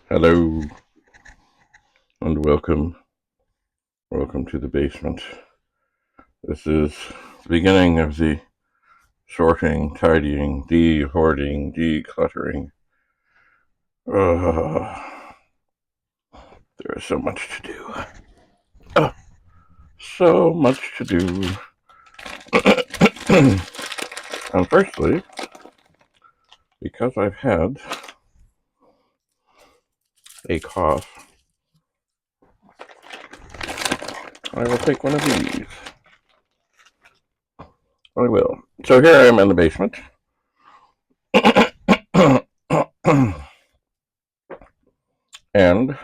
Hello and welcome to the basement. This is the beginning of the sorting, tidying, de-hoarding, decluttering. There is so much to do. So much to do. And firstly, because I've had a cough, I will take one of these. I will. So here I am in the basement. And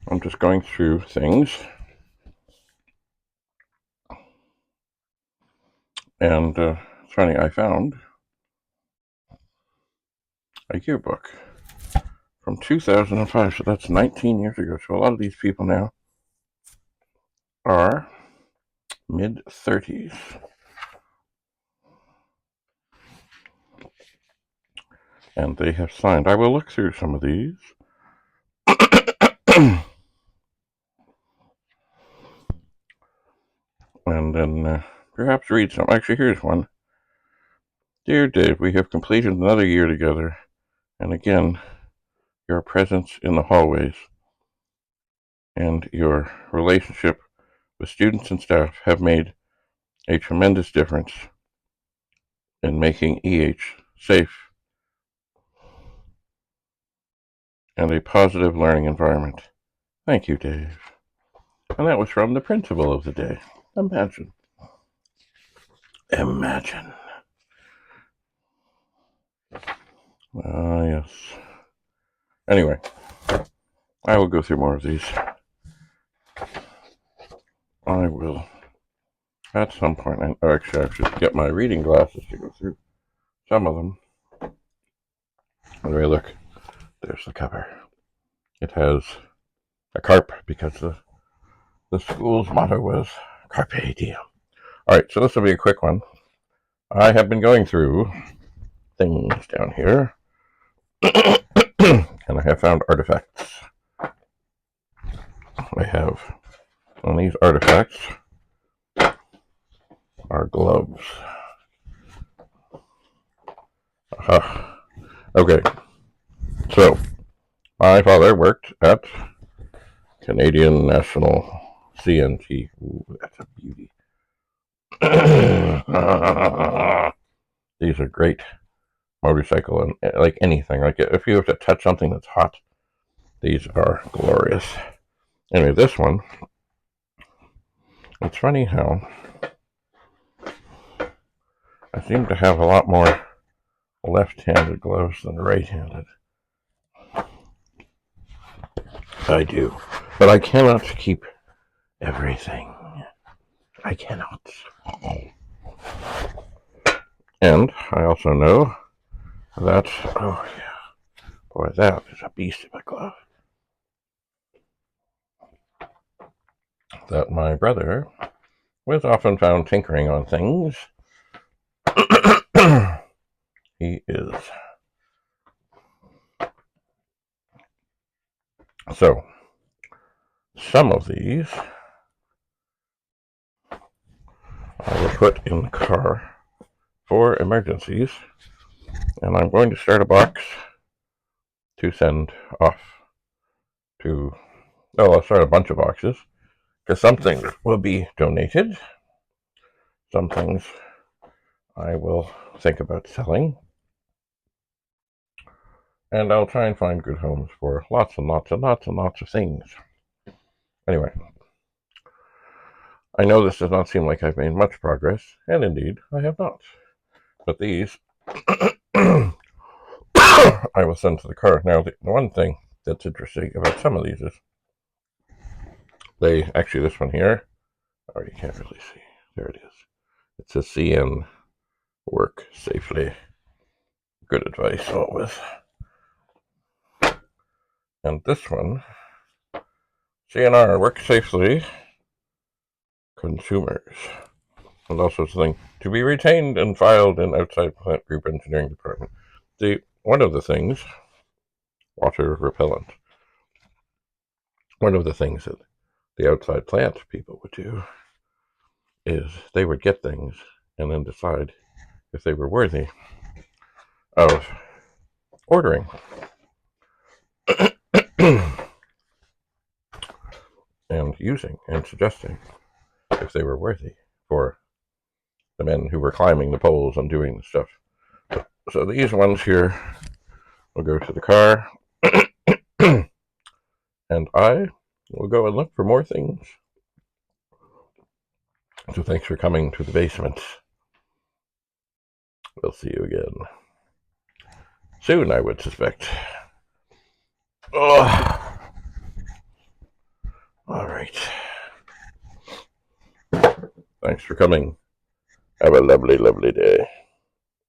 I'm just going through things. And it's funny, I found a yearbook from 2005, so that's 19 years ago. So a lot of these people now are mid-30s. And they have signed. I will look through some of these. And then perhaps read some. Actually, here's one. Dear Dave, we have completed another year together. And again, your presence in the hallways and your relationship with students and staff have made a tremendous difference in making EH safe and a positive learning environment. Thank you, Dave. And that was from the principal of the day. Imagine. Yes. Anyway, I will go through more of these. I will, at some point, actually I should get my reading glasses to go through some of them. Anyway, look, there's the cover. It has a carp because the school's motto was Carpe Diem. All right, so this will be a quick one. I have been going through things down here, and I have found artifacts. I have, and these artifacts are gloves. Okay, so my father worked at Canadian National CNT. Ooh, that's a beauty. These are great motorcycle and like anything. Like if you have to touch something that's hot, these are glorious. Anyway, this one, it's funny how I seem to have a lot more left-handed gloves than right-handed. I do, but I cannot keep everything. I cannot. And I also know that, oh yeah, boy, that is a beast of a glove. That my brother was often found tinkering on things. He is. So, some of these I will put in the car for emergencies, and I'm going to start a box to send off to, I'll start a bunch of boxes, because some things will be donated, some things I will think about selling, and I'll try and find good homes for lots and lots and lots and lots of things. Anyway, I know this does not seem like I've made much progress, and indeed I have not. But these I will send to the car. Now, the one thing that's interesting about some of these is this one here, oh, you can't really see. There it is. It says CN, work safely. Good advice always. And this one, CNR, work safely, consumers. And also something to be retained and filed in outside plant group engineering department. See, one of the things, water repellent, one of the things that the outside plant people would do is they would get things and then decide if they were worthy of ordering. And using and suggesting if they were worthy for the men who were climbing the poles and doing the stuff. So these ones here will go to the car, and I will go and look for more things. So thanks for coming to the basement. We'll see you again soon, I would suspect. Oh. All right. Thanks for coming. Have a lovely, lovely day.